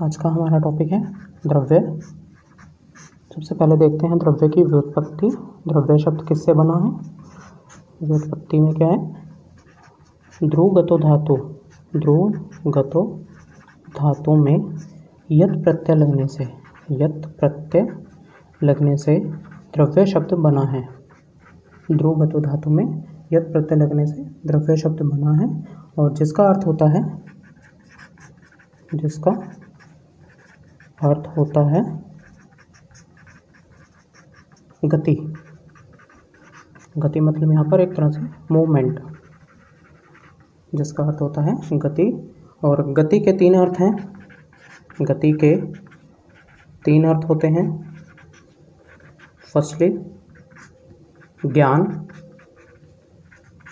आज का हमारा टॉपिक है द्रव्य। सबसे पहले देखते हैं द्रव्य की व्युत्पत्ति। द्रव्य शब्द किससे बना है? व्युत्पत्ति में क्या है? ध्रुवगतो धातु में यत् प्रत्यय लगने से द्रव्य शब्द बना है। ध्रुवगतो धातु में यत् प्रत्यय लगने से द्रव्य शब्द बना है और जिसका अर्थ होता है गति। गति मतलब यहाँ पर एक तरह से मूवमेंट, जिसका अर्थ होता है गति। और गति के तीन अर्थ हैं। गति के तीन अर्थ होते हैं। फर्स्टली ज्ञान,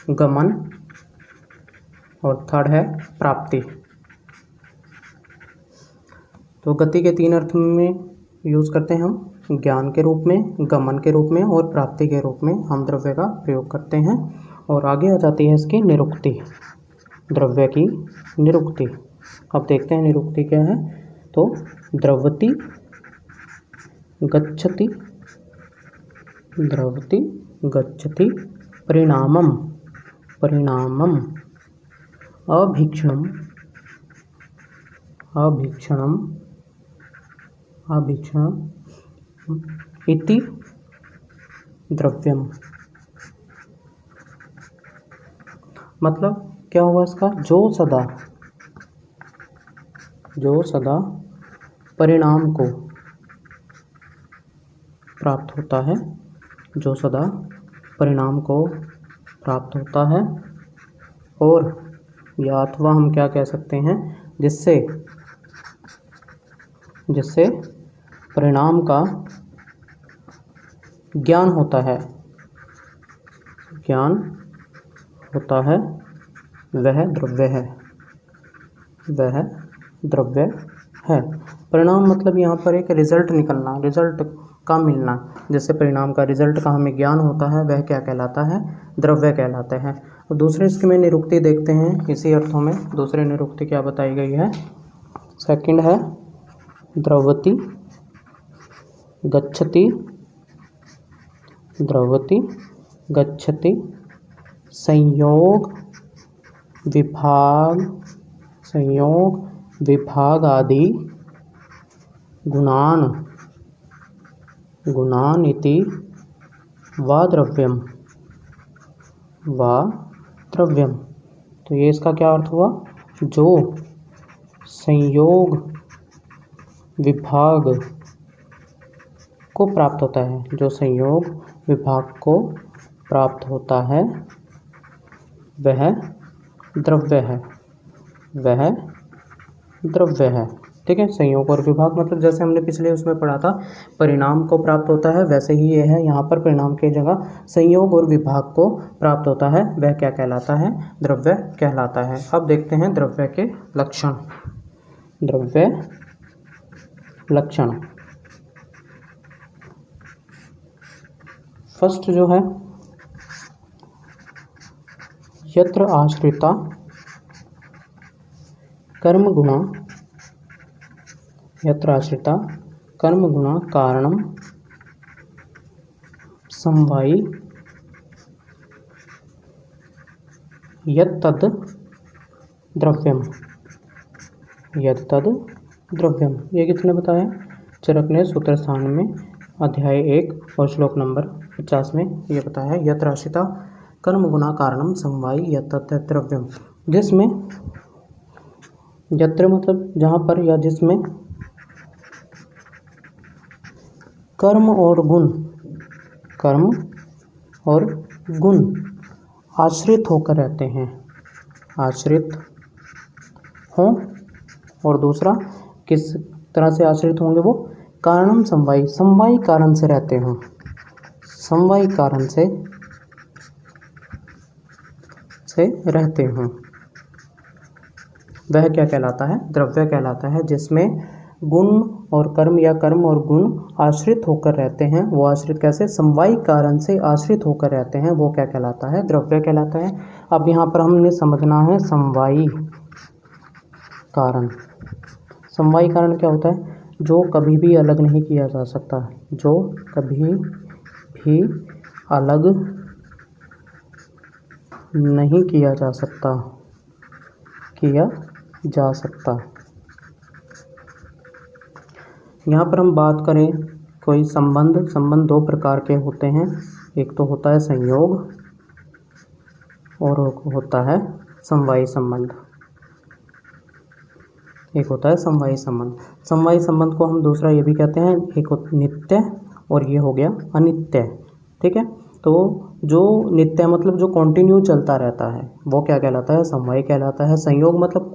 गमन और थर्ड है प्राप्ति। तो गति के तीन अर्थ में यूज़ करते हैं हम, ज्ञान के रूप में, गमन के रूप में और प्राप्ति के रूप में हम द्रव्य का प्रयोग करते हैं। और आगे आ जाती है इसकी निरुक्ति, द्रव्य की निरुक्ति। अब देखते हैं निरुक्ति क्या है। तो द्रवति गच्छति परिणामम अभीक्षणम इति द्रव्यम। मतलब क्या हुआ इसका? जो सदा परिणाम को प्राप्त होता है, जो सदा परिणाम को प्राप्त होता है। और या अथवा हम क्या कह सकते हैं, जिससे परिणाम का ज्ञान होता है, वह द्रव्य है। परिणाम मतलब यहाँ पर एक रिजल्ट निकलना, रिजल्ट का मिलना। जैसे परिणाम का रिजल्ट का हमें ज्ञान होता है, वह क्या कहलाता है? द्रव्य कहलाता है। तो दूसरे इसके में निरुक्ति देखते हैं इसी अर्थों में। दूसरी निरुक्ति क्या बताई गई है? सेकंड है द्रवति गच्छति संयोग विभाग आदि गुणान इति वा द्रव्यम। तो ये इसका क्या अर्थ हुआ? जो संयोग विभाग को प्राप्त होता है, जो संयोग विभाग को प्राप्त होता है, वह द्रव्य है। ठीक है। संयोग और विभाग मतलब जैसे हमने पिछले उसमें पढ़ा था परिणाम को प्राप्त होता है, वैसे ही ये है। यहाँ पर परिणाम की जगह संयोग और विभाग को प्राप्त होता है, वह क्या कहलाता है? द्रव्य कहलाता है। अब देखते हैं द्रव्य के लक्षण। द्रव्य लक्षण फर्स्ट जो है, यत्र आश्रिता कर्म गुणा कारणम समवायी यत्तद् द्रव्यम। ये किसने बताया? चरक ने सूत्र स्थान में अध्याय 1 और श्लोक नंबर 50 में ये बताया है। यत्र आश्रिता कर्म गुणा कारणम समवायी यत्तद् द्रव्यम। जिसमें यत्र मतलब जहाँ पर या जिसमें कर्म और गुण आश्रित होकर रहते हैं, आश्रित हों। और दूसरा किस तरह से आश्रित होंगे? वो कारणम समवायी कारण से रहते हों, समवायी कारण से रहते हों, वह क्या कहलाता है? द्रव्य कहलाता है। जिसमें गुण और कर्म या कर्म और गुण आश्रित होकर रहते हैं, वो आश्रित कैसे? समवायी कारण से आश्रित होकर रहते हैं, वो क्या कहलाता है? द्रव्य कहलाता है। अब यहाँ पर हमने समझना है समवायी कारण। समवायी कारण क्या होता है? जो कभी भी अलग नहीं किया जा सकता, जो कभी भी अलग नहीं किया जा सकता, यहाँ पर हम बात करें कोई संबंध दो प्रकार के होते हैं। एक तो होता है संयोग और होता है समवायी संबंध। एक होता है समवायी संबंध। समवायी संबंध को हम दूसरा ये भी कहते हैं, एक नित्य और ये हो गया अनित्य। ठीक है, तो जो नित्य मतलब जो कंटिन्यू चलता रहता है वो क्या कहलाता है? समवायी कहलाता है। संयोग मतलब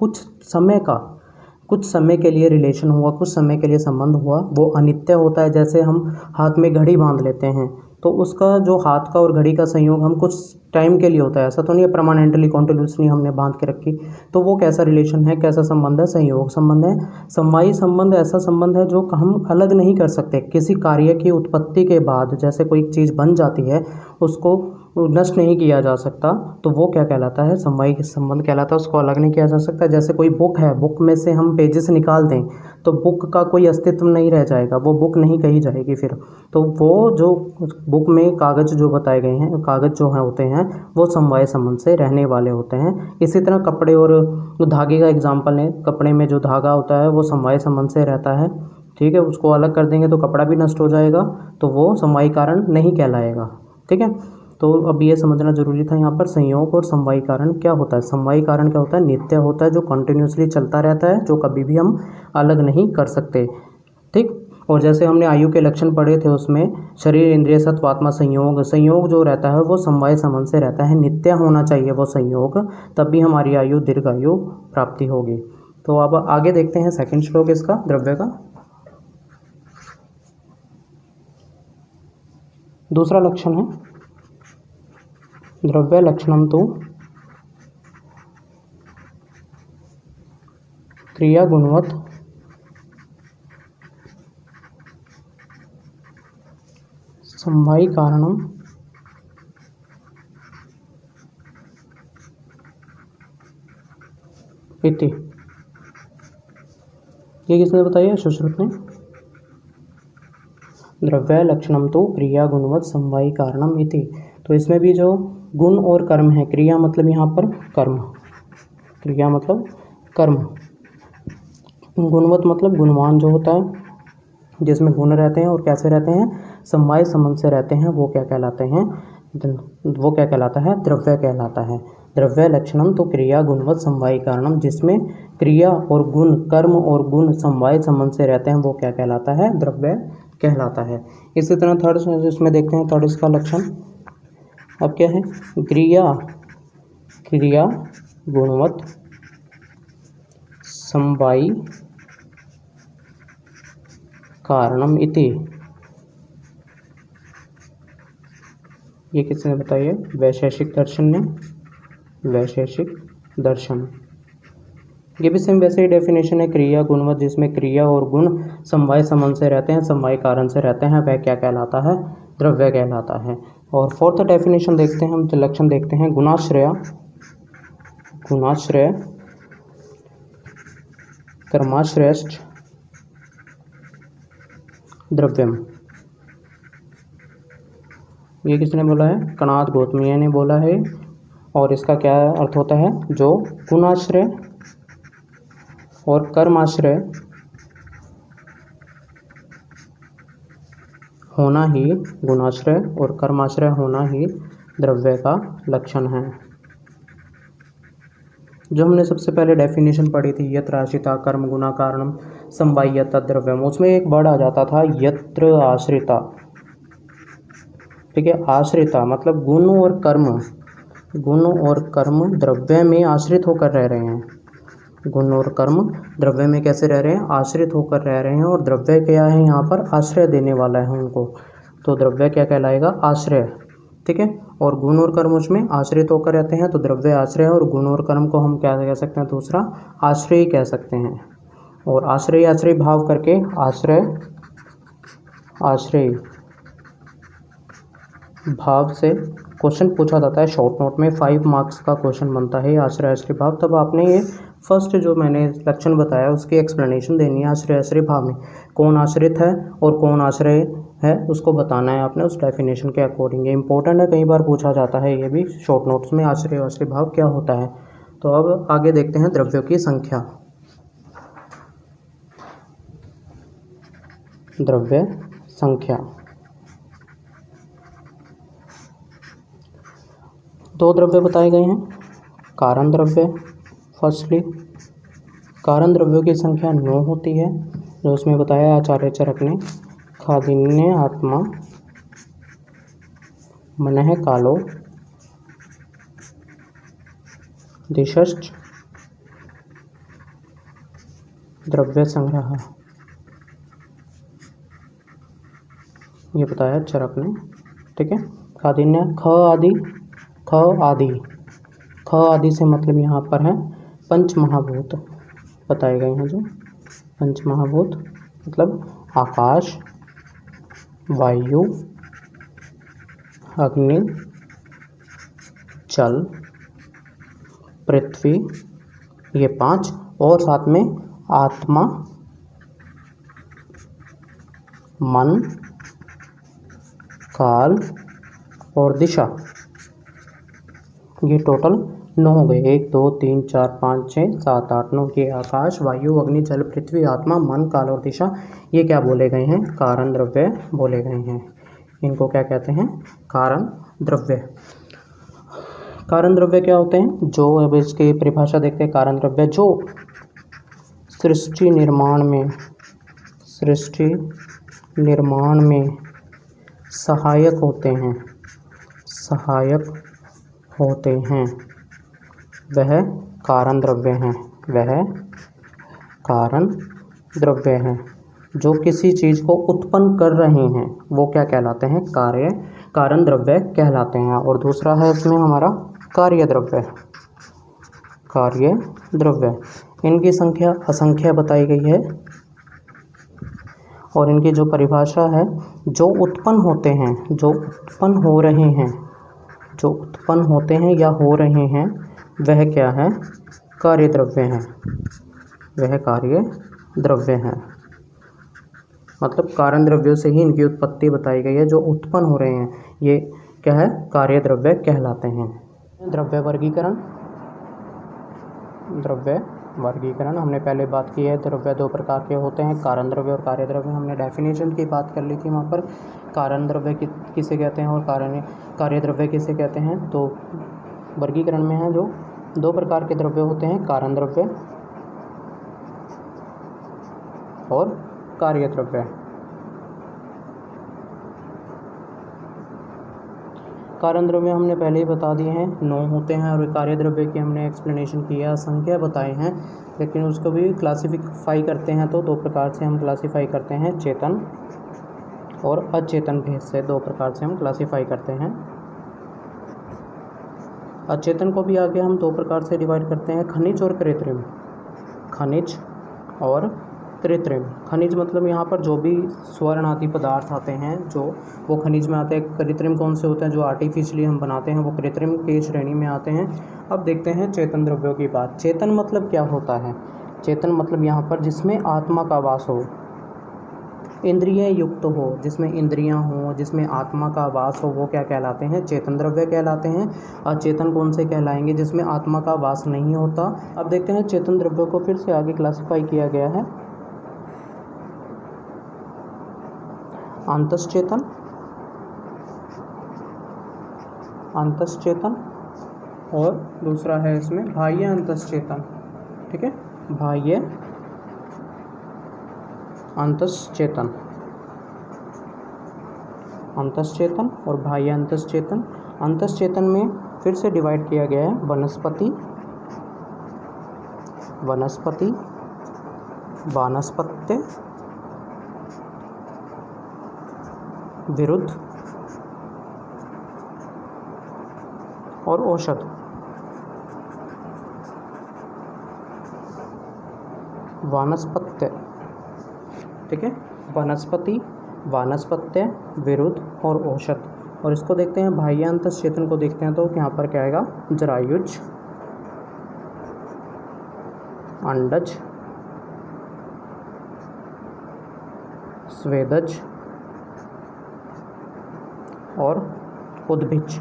कुछ समय के लिए रिलेशन हुआ, कुछ समय के लिए संबंध हुआ, वो अनित्य होता है। जैसे हम हाथ में घड़ी बांध लेते हैं तो उसका जो हाथ का और घड़ी का संयोग हम कुछ टाइम के लिए होता है, ऐसा तो नहीं है परमानेंटली कॉन्टिन्यूसली हमने बांध के रखी। तो वो कैसा रिलेशन है, कैसा संबंध है? संयोग संबंध है। समवायी संबंध ऐसा संबंध है जो हम अलग नहीं कर सकते। किसी कार्य की उत्पत्ति के बाद जैसे कोई चीज़ बन जाती है उसको नष्ट नहीं किया जा सकता, तो वो क्या कहलाता है? समवायी संबंध कहलाता है। उसको अलग नहीं किया जा सकता। जैसे कोई बुक है, बुक में से हम पेजेस निकाल दें तो बुक का कोई अस्तित्व नहीं रह जाएगा, वो बुक नहीं कही जाएगी फिर। तो वो जो बुक में कागज़ जो बताए गए हैं, कागज़ जो होते हैं वो समवायी संबंध से रहने वाले होते हैं। इसी तरह कपड़े और धागे का एग्जाम्पल है, कपड़े में जो धागा होता है वो समवायी संबंध से रहता है। ठीक है, उसको अलग कर देंगे तो कपड़ा भी नष्ट हो जाएगा, तो वो समवायी कारण नहीं कहलाएगा। ठीक है, तो अब ये समझना जरूरी था यहाँ पर संयोग और समवायी कारण क्या होता है। समवायी कारण क्या होता है? नित्य होता है, जो कंटिन्यूसली चलता रहता है, जो कभी भी हम अलग नहीं कर सकते। ठीक, और जैसे हमने आयु के लक्षण पढ़े थे उसमें शरीर इंद्रिय सत्व आत्मा संयोग जो रहता है वो समवायी संबंध से रहता है। नित्य होना चाहिए वो संयोग, तब भी हमारी आयु दीर्घायु प्राप्ति होगी। तो अब आगे देखते हैं सेकंड श्लोक इसका द्रव्य का। दूसरा लक्षण है द्रव्य लक्षणम तो क्रिया गुणवत् समवायी कारणम इति। ये किसने बताया? सुश्रुत ने। द्रव्य लक्षणम तो क्रिया गुणवत् समवायी कारणम इति। तो इसमें भी जो गुण और कर्म है, क्रिया मतलब यहाँ पर कर्म, क्रिया मतलब कर्म, गुणवत् मतलब गुणवान जो होता है, जिसमें गुण रहते हैं और कैसे रहते हैं? समवायी संबंध से रहते हैं, वो क्या कहलाते हैं? वो क्या कहलाता है? द्रव्य कहलाता है। द्रव्य लक्षणम तो क्रिया गुणवत् समवायी कारणम, जिसमें क्रिया और गुण, कर्म और गुण समवायी संबंध से रहते हैं, वो क्या कहलाता है? द्रव्य कहलाता है। इसी तरह थर्ड इसमें देखते हैं, थर्ड इसका लक्षण अब क्या है? क्रिया गुणवत् समवायी कारणम इति। ये किसने बताया? वैशेषिक दर्शन ने। वैशेषिक दर्शन, ये भी सेम वैसे ही डेफिनेशन है, क्रिया गुणवत्, जिसमें क्रिया और गुण समवायी संबंध से रहते हैं, समवायी कारण से रहते हैं, वह क्या कहलाता है? द्रव्य कहलाता है। और फोर्थ डेफिनेशन देखते हैं हम, लक्षण देखते हैं गुणाश्रय कर्माश्रयश्च द्रव्यम। ये किसने बोला है? कणाद गौतमीय ने बोला है। और इसका क्या अर्थ होता है? जो गुणाश्रय और कर्माश्रय होना ही, गुणाश्रय और कर्माश्रय होना ही द्रव्य का लक्षण है। जो हमने सबसे पहले डेफिनेशन पढ़ी थी, यत्र आश्रिता कर्म गुणा कारणम समवायी द्रव्यम, उसमें एक वर्ड आ जाता था यत्र आश्रिता। ठीक है, आश्रिता मतलब गुण और कर्म द्रव्य में आश्रित होकर रह रहे हैं। गुण और कर्म द्रव्य में कैसे रह रहे हैं? आश्रित होकर रह रहे हैं। और द्रव्य क्या है? यहाँ पर आश्रय देने वाला है उनको, तो द्रव्य क्या कहलाएगा? आश्रय। ठीक है, और गुण और कर्म उसमें आश्रित होकर रहते हैं, तो द्रव्य आश्रय, और गुण और कर्म को हम क्या कह सकते हैं? दूसरा आश्रय कह सकते हैं। और आश्रय भाव करके आश्रय भाव से क्वेश्चन पूछा जाता है शॉर्ट नोट में, 5 मार्क्स का क्वेश्चन बनता है आश्रय भाव। तब आपने ये फर्स्ट जो मैंने लक्षण बताया उसकी एक्सप्लेनेशन देनी है आश्रय आश्रय भाव में। कौन आश्रित है और कौन आश्रय है उसको बताना है आपने उस डेफिनेशन के अकॉर्डिंग। ये इंपॉर्टेंट है, कई बार पूछा जाता है ये भी शॉर्ट नोट्स में, आश्रय आश्रय भाव क्या होता है। तो अब आगे देखते हैं द्रव्यों की संख्या। द्रव्य संख्या, दो द्रव्य बताए गए हैं, कारण द्रव्य। फर्स्टली कारण द्रव्यों की संख्या 9 होती है, जो उसमें बताया आचार्य चरक ने। खादिन्य आत्मा मनः कालो दिशश्च द्रव्य संग्रह, ये बताया चरक ने। ठीक है, खादिन्य ख आदि से मतलब यहाँ पर है पंच महाभूत बताए गए हैं। जो पंच महाभूत मतलब आकाश, वायु, अग्नि, जल, पृथ्वी, ये 5, और साथ में आत्मा, मन, काल और दिशा, ये टोटल 9 हो गए। 1 2 3 4 5 6 7 8 9 के आकाश, वायु, अग्नि, जल, पृथ्वी, आत्मा, मन, काल और दिशा, ये क्या बोले गए हैं? कारण द्रव्य बोले गए हैं। इनको क्या कहते हैं? कारण द्रव्य। कारण द्रव्य क्या होते हैं? जो अब इसकी परिभाषा देखते हैं। कारण द्रव्य जो सृष्टि निर्माण में सहायक होते हैं वह कारण द्रव्य हैं। जो किसी चीज़ को उत्पन्न कर रहे हैं वो क्या कहलाते हैं? कारण द्रव्य कहलाते हैं। और दूसरा है इसमें हमारा कार्य द्रव्य। इनकी संख्या असंख्य बताई गई है, और इनकी जो परिभाषा है, जो उत्पन्न होते हैं या हो रहे हैं वह क्या है? कार्य द्रव्य हैं। मतलब कारण द्रव्यों से ही इनकी उत्पत्ति बताई गई है। जो उत्पन्न हो रहे हैं ये क्या है? कार्य द्रव्य कहलाते हैं। द्रव्य वर्गीकरण हमने पहले बात की है। द्रव्य 2 प्रकार के होते हैं, कारण द्रव्य और कार्य द्रव्य। हमने डेफिनेशन की बात कर ली थी वहाँ पर। कारण द्रव्य किसे कहते हैं और कार्य द्रव्य किसे कहते हैं? तो वर्गीकरण में है जो 2 प्रकार के द्रव्य होते हैं, कारण द्रव्य और कार्य द्रव्य। कारण द्रव्य हमने पहले ही बता दिए हैं, 9 होते हैं। और कार्य द्रव्य की हमने एक्सप्लेनेशन किया, संख्या बताए हैं। लेकिन उसको भी क्लासिफाई करते हैं तो 2 प्रकार से हम क्लासिफाई करते हैं, चेतन और अचेतन भेद से 2 प्रकार से हम क्लासिफाई करते हैं। अचेतन को भी आगे हम 2 प्रकार से डिवाइड करते हैं, खनिज और कृत्रिम। खनिज मतलब यहाँ पर जो भी स्वर्ण आदि पदार्थ आते हैं जो वो खनिज में आते हैं। कृत्रिम कौन से होते हैं? जो आर्टिफिशियली हम बनाते हैं वो कृत्रिम की श्रेणी में आते हैं। अब देखते हैं चेतन द्रव्यों की बात। चेतन मतलब क्या होता है? चेतन मतलब यहाँ पर जिसमें आत्मा का वास हो, इंद्रिय युक्त हो, जिसमें इंद्रियां हो, जिसमें आत्मा का वास हो, वो क्या कहलाते हैं? चेतन द्रव्य कहलाते हैं। अचेतन कौन से कहलाएंगे? जिसमें आत्मा का वास नहीं होता। अब देखते हैं चेतन द्रव्यों को फिर से आगे क्लासिफाई किया गया है। अंतश्चेतन और दूसरा है इसमें बाह्य अंतश्चेतन। ठीक है, बाह्य अंतश्चेतन और बाह्य अंतश्चेतन। अंतश्चेतन में फिर से डिवाइड किया गया है वनस्पति, वानस्पत्य, विरुद्ध और औषध। वानस्पत्य, ठीक है, वनस्पति, वानस्पत्य, विरुद्ध और औषध। और इसको देखते हैं बाह्य अंतश्चेतन को देखते हैं तो यहाँ पर क्या आएगा? जरायुज, अंडज, स्वेदज और उद्भिज।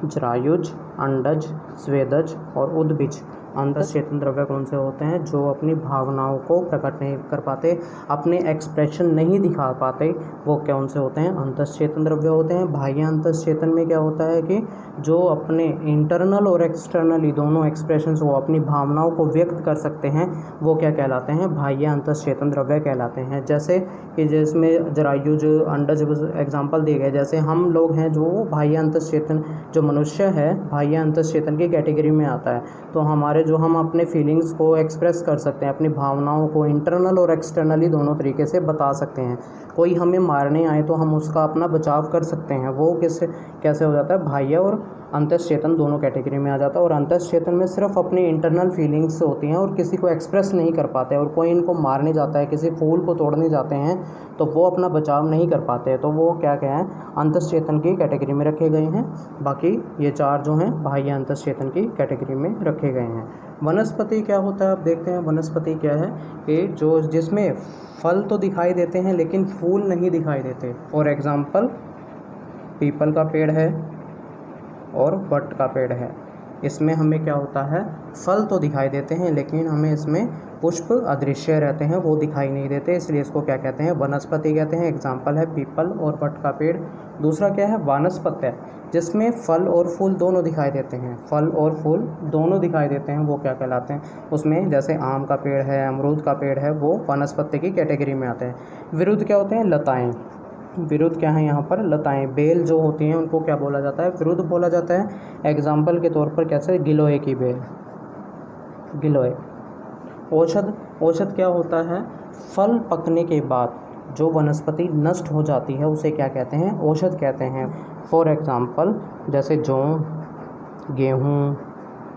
जरायुज, अंडज, स्वेदज और उद्भिज अंतःचेतन द्रव्य कौन से होते हैं? जो अपनी भावनाओं को प्रकट नहीं कर पाते, अपने एक्सप्रेशन नहीं दिखा पाते, वो कौन से होते हैं? अंतःचेतन द्रव्य होते हैं। बाह्य अंतःचेतन में क्या होता है कि जो अपने इंटरनल और एक्सटर्नली दोनों एक्सप्रेशंस वो अपनी भावनाओं को व्यक्त कर सकते हैं, वो क्या कहलाते हैं? बाह्य अंतःचेतन द्रव्य कहलाते हैं। जैसे कि जिसमें जरायुज, अंडज एग्जाम्पल दिए गए। जैसे हम लोग हैं जो बाह्य अंतःचेतन, जो मनुष्य है बाह्य अंतःचेतन की कैटेगरी में आता है। तो हमारे जो हम अपने फीलिंग्स को एक्सप्रेस कर सकते हैं, अपनी भावनाओं को इंटरनल और एक्सटर्नली दोनों तरीके से बता सकते हैं। कोई हमें मारने आए तो हम उसका अपना बचाव कर सकते हैं, वो कैसे हो जाता है? बाह्य और अंतःचेतन दोनों कैटेगरी में आ जाता है। और अंतःचेतन में सिर्फ अपनी इंटरनल फीलिंग्स होती हैं और किसी को एक्सप्रेस नहीं कर पाते। और कोई इनको मारने जाता है, किसी फूल को तोड़ने जाते हैं, तो वो अपना बचाव नहीं कर पाते, तो वो क्या है? अंतःचेतन की कैटेगरी में रखे गए हैं। बाकी ये चार जो हैं बाह्य अंतःचेतन की कैटेगरी में रखे गए हैं। वनस्पति क्या होता है? अब देखते हैं वनस्पति क्या है कि जो जिसमें फल तो दिखाई देते हैं लेकिन फूल नहीं दिखाई देते। फॉर एग्जाम्पल पीपल का पेड़ है और वट का पेड़ है। इसमें हमें क्या होता है? फल तो दिखाई देते हैं लेकिन हमें इसमें पुष्प अदृश्य रहते हैं, वो दिखाई नहीं देते, इसलिए इसको क्या कहते हैं? वनस्पति कहते हैं। एग्जाम्पल है पीपल और वट का पेड़। दूसरा क्या है? वानस्पत्य, जिसमें फल और फूल दोनों दिखाई देते हैं। फल और फूल दोनों दिखाई देते हैं, वो क्या कहलाते हैं? उसमें जैसे आम का पेड़ है, अमरूद का पेड़ है, वो वनस्पति की कैटेगरी में आते हैं। विरुद्ध क्या होते हैं? लताएँ। विरुद्ध क्या है यहाँ पर? लताएँ। बेल जो होती हैं उनको क्या बोला जाता है? विरुद्ध बोला जाता है। एग्जाम्पल के तौर पर कैसे? गिलोय की बेल, गिलोय। औषध, औषध क्या होता है? फल पकने के बाद जो वनस्पति नष्ट हो जाती है उसे क्या कहते हैं? औषध कहते हैं। फॉर एग्जाम्पल जैसे जौ, गेहूँ,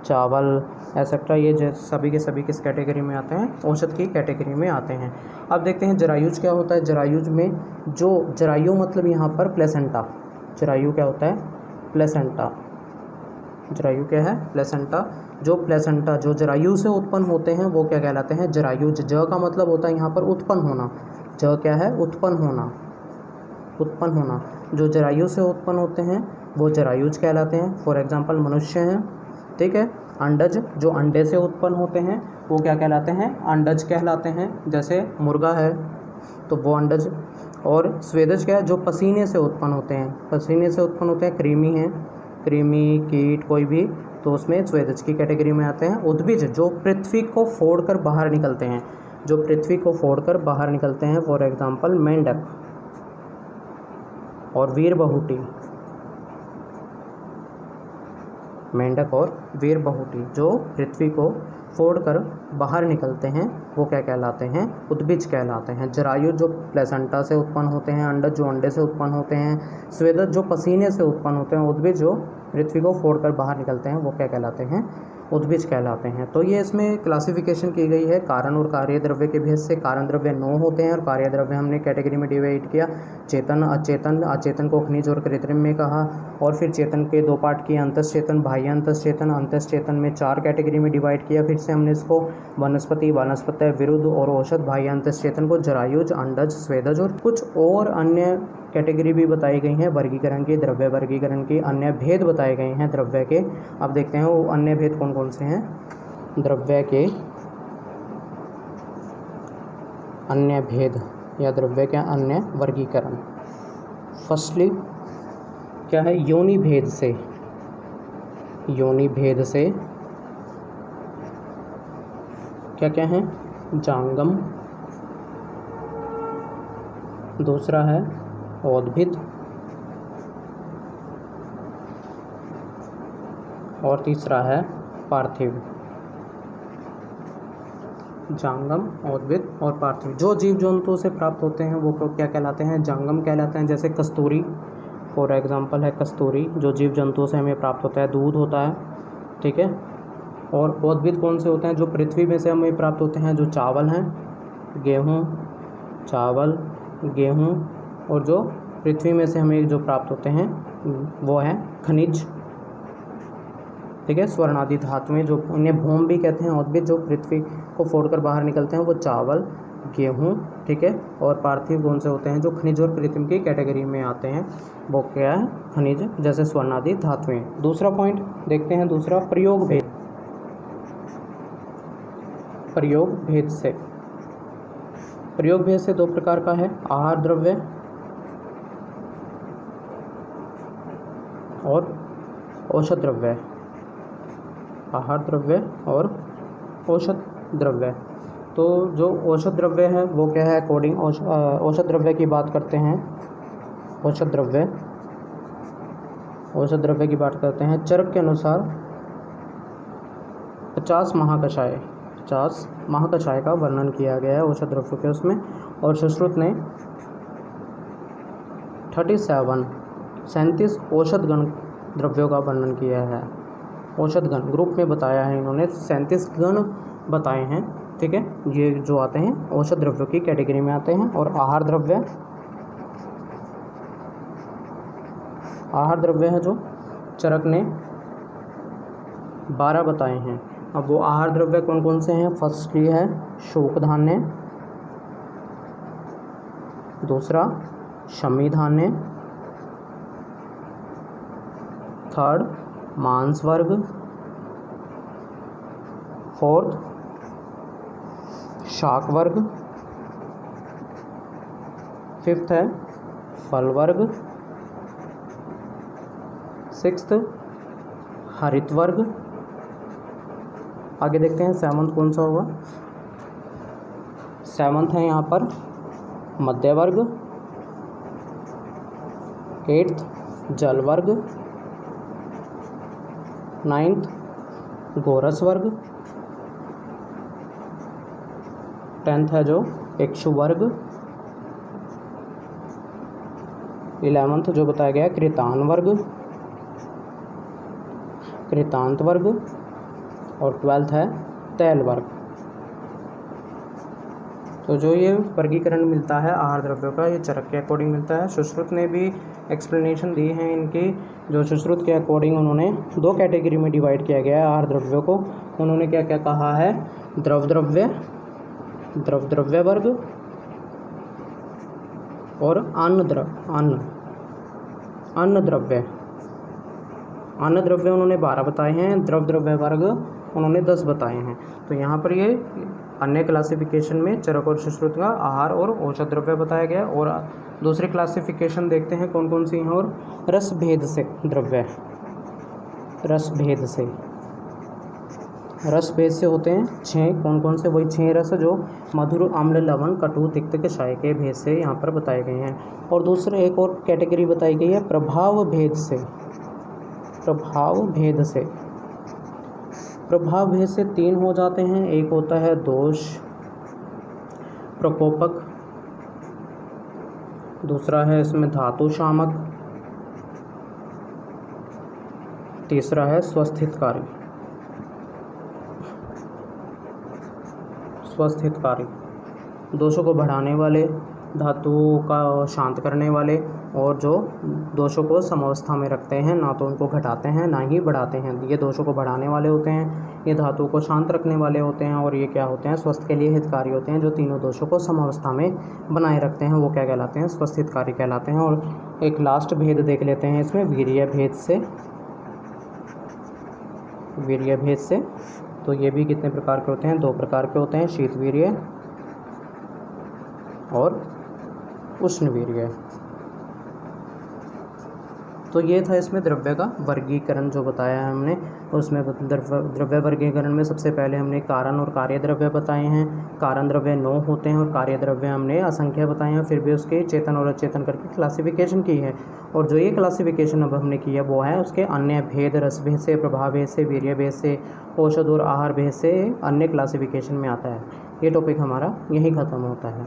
चावल एक्सेट्रा, ये सभी के सभी किस कैटेगरी में आते हैं? औषध की कैटेगरी में आते हैं। अब देखते हैं जरायुज क्या होता है। जरायुज में जो जरायु मतलब यहाँ पर प्लेसेंटा। जरायु क्या होता है? प्लेसेंटा। जरायु क्या है? प्लेसेंटा। जो प्लेसेंटा जो जरायु से उत्पन्न होते हैं वो क्या कहलाते हैं? जरायुज। ज का मतलब होता है यहाँ पर उत्पन्न होना। ज क्या है? उत्पन्न होना, उत्पन्न होना। जो जरायु से उत्पन्न होते हैं वो जरायुज कहलाते हैं। फॉर एग्जाम्पल मनुष्य हैं, ठीक है। अंडज, जो अंडे से उत्पन्न होते हैं वो क्या कहलाते हैं? अंडज कहलाते हैं। जैसे मुर्गा है तो वो अंडज। और स्वेदज क्या है? जो पसीने से उत्पन्न होते हैं, पसीने से उत्पन्न होते हैं। कृमि हैं, कृमि, कीट कोई भी, तो उसमें स्वेदज की कैटेगरी में आते हैं। उद्भिज, जो पृथ्वी को फोड़कर बाहर निकलते हैं, जो पृथ्वी को फोड़कर बाहर निकलते हैं। फॉर एग्जाम्पल मेंढक और वीरबहुटी। मेंढक और वीरबहुटी जो पृथ्वी को फोड़कर बाहर निकलते हैं वो क्या कहलाते हैं? उद्भिज कहलाते हैं। जरायु जो प्लेसेंटा से उत्पन्न होते हैं, अंडज जो अंडे से उत्पन्न होते हैं, स्वेदज जो पसीने से उत्पन्न होते हैं, उद्भिज जो पृथ्वी को फोड़कर बाहर निकलते हैं वो क्या कहलाते हैं? उद्भिज कहलाते हैं। तो ये इसमें क्लासिफिकेशन की गई है कारण और कार्य द्रव्य के भेद से। कारण द्रव्य 9 होते हैं और कार्य द्रव्य हमने कैटेगरी में डिवाइड किया। चेतन, अचेतन, अचेतन को खनिज और कृत्रिम में कहा। और फिर चेतन के 2 पार्ट किए, अंतःचेतन, बाह्य अंतःचेतन। अंतःचेतन में 4 कैटेगरी में डिवाइड किया। फिर से हमने इसको वनस्पति, वानस्पत्य, विरुद्ध और औषध। बाह्य अंतःचेतन को जरायुज, अंडज, स्वेदज और कुछ और अन्य कैटेगरी भी बताई गई हैं वर्गीकरण की, द्रव्य वर्गीकरण की। अन्य भेद बताए गए हैं द्रव्य के। अब देखते हैं वो अन्य भेद कौन कौन से हैं। द्रव्य के अन्य भेद या द्रव्य के अन्य वर्गीकरण। फर्स्टली क्या है? योनि भेद से। योनि भेद से क्या क्या है? जांगम। दूसरा है औद्भिद और तीसरा है पार्थिव। जांगम, औद्भिद और पार्थिव। जो जीव जंतुओं से प्राप्त होते हैं वो क्या कहलाते हैं? जांगम कहलाते हैं। जैसे कस्तूरी, फॉर एग्जांपल है कस्तूरी, जो जीव जंतुओं से हमें प्राप्त होता है, दूध होता है, ठीक है। और औद्भिद कौन से होते हैं? जो पृथ्वी में से हमें प्राप्त होते हैं, जो चावल हैं, गेहूँ, चावल, गेहूँ। और जो पृथ्वी में से हमें जो प्राप्त होते हैं वो है खनिज, ठीक है। स्वर्ण आदि धातुएं जो उन्हें भूम भी कहते हैं, उद्भिद जो पृथ्वी को फोड़कर बाहर निकलते हैं वो चावल, गेहूँ, ठीक है। और पार्थिव कौन से होते हैं जो खनिज और कृत्रिम की कैटेगरी में आते हैं, वो क्या है, खनिज, जैसे स्वर्ण आदि धातुएं। दूसरा पॉइंट देखते हैं, दूसरा प्रयोग भेद। प्रयोग भेद से, प्रयोग भेद से दो प्रकार का है, आहार द्रव्य और औषध द्रव्य। आहार द्रव्य और औषध द्रव्य। तो जो औषध द्रव्य है वो क्या है, अकॉर्डिंग औषध द्रव्य की बात करते हैं। औषध द्रव्य, औषध द्रव्य की बात करते हैं। चरक के अनुसार 50 महाकषाय, 50 महाकषाय का वर्णन किया गया है औषध द्रव्यों के उसमें। और सुश्रुत ने 37 औषध गण द्रव्यों का वर्णन किया है। औषध गण ग्रुप में बताया है इन्होंने, 37 गण बताए हैं, ठीक है। ये जो आते हैं औषध द्रव्यों की कैटेगरी में आते हैं। और आहार द्रव्य, आहार द्रव्य है जो चरक ने 12 बताए हैं। अब वो आहार द्रव्य कौन कौन से हैं, फर्स्ट ये है शोक धान्य, दूसरा शमी धान्य, थर्ड मांस वर्ग, फोर्थ शाक वर्ग, फिफ्थ है फल वर्ग, सिक्स्थ हरित वर्ग। आगे देखते हैं सेवंथ कौन सा होगा। सेवंथ है यहाँ पर मध्य वर्ग, एट्थ जल वर्ग, नाइन्थ गोरस वर्ग, 10th है जो इक्षु वर्ग, 11th जो बताया गया कृतान वर्ग, कृतांत वर्ग, और 12th है तैल वर्ग। तो जो ये वर्गीकरण मिलता है आहार द्रव्यों का, ये चरक के अकॉर्डिंग मिलता है। सुश्रुत ने भी एक्सप्लेनेशन दी है इनकी, जो सुश्रुत के अकॉर्डिंग उन्होंने दो कैटेगरी में डिवाइड किया गया है आहार द्रव्यों को। उन्होंने क्या क्या कहा है, द्रव द्रव्य, द्रव द्रव्य वर्ग, और अन्न द्रव्य। अन्न द्रव्य उन्होंने 12 बताए हैं, द्रव द्रव्य वर्ग उन्होंने 10 बताए हैं। तो यहाँ पर ये अन्य क्लासिफिकेशन में चरक और सुश्रुत का आहार और औषध द्रव्य बताया गया। और दूसरी क्लासिफिकेशन देखते हैं कौन कौन सी हैं। और रस भेद से द्रव्य, रस भेद से, रस भेद से होते हैं 6, कौन कौन से, वही 6 रस जो मधुर, अम्ल, लवण, कटु, तिक्त, कषाय के भेद से यहाँ पर बताए गए हैं। और दूसरे एक और कैटेगरी बताई गई है प्रभाव भेद से। प्रभाव भेद से, प्रभाव भेद से 3 हो जाते हैं। एक होता है दोष प्रकोपक, दूसरा है इसमें धातु शामक, तीसरा है स्वस्थितकारी। स्वस्थितकारी दोषों को बढ़ाने वाले, धातुओं का शांत करने वाले, और जो दोषों को समावस्था में रखते हैं, ना तो उनको घटाते हैं ना ही बढ़ाते हैं। ये दोषों को बढ़ाने वाले होते हैं, ये धातुओं को शांत रखने वाले होते हैं, और ये क्या होते हैं, स्वस्थ के लिए हितकारी होते हैं। जो तीनों दोषों को समावस्था में बनाए रखते हैं वो क्या कहलाते हैं, स्वस्थितकारी कहलाते हैं। और एक लास्ट भेद देख लेते हैं इसमें, वीर्य भेद से। वीर्य भेद से तो ये भी कितने प्रकार के होते हैं, 2 प्रकार के होते हैं, शीत वीर्य और उष्ण वीर्य। तो ये था इसमें द्रव्य का वर्गीकरण जो बताया है हमने। उसमें द्रव्य वर्गीकरण में सबसे पहले हमने कारण और कार्य द्रव्य बताए हैं। कारण द्रव्य 9 होते हैं और कार्य द्रव्य हमने असंख्य बताए हैं। फिर भी उसके चेतन और अचेतन करके क्लासिफिकेशन की है। और जो ये क्लासिफिकेशन अब हमने की है वो है उसके अन्य भेद, रस भेद से, प्रभाव भेद से, वीर्य भेद से, औषध और आहार भेद से अन्य क्लासिफिकेशन में आता है। ये टॉपिक हमारा यहीं ख़त्म होता है।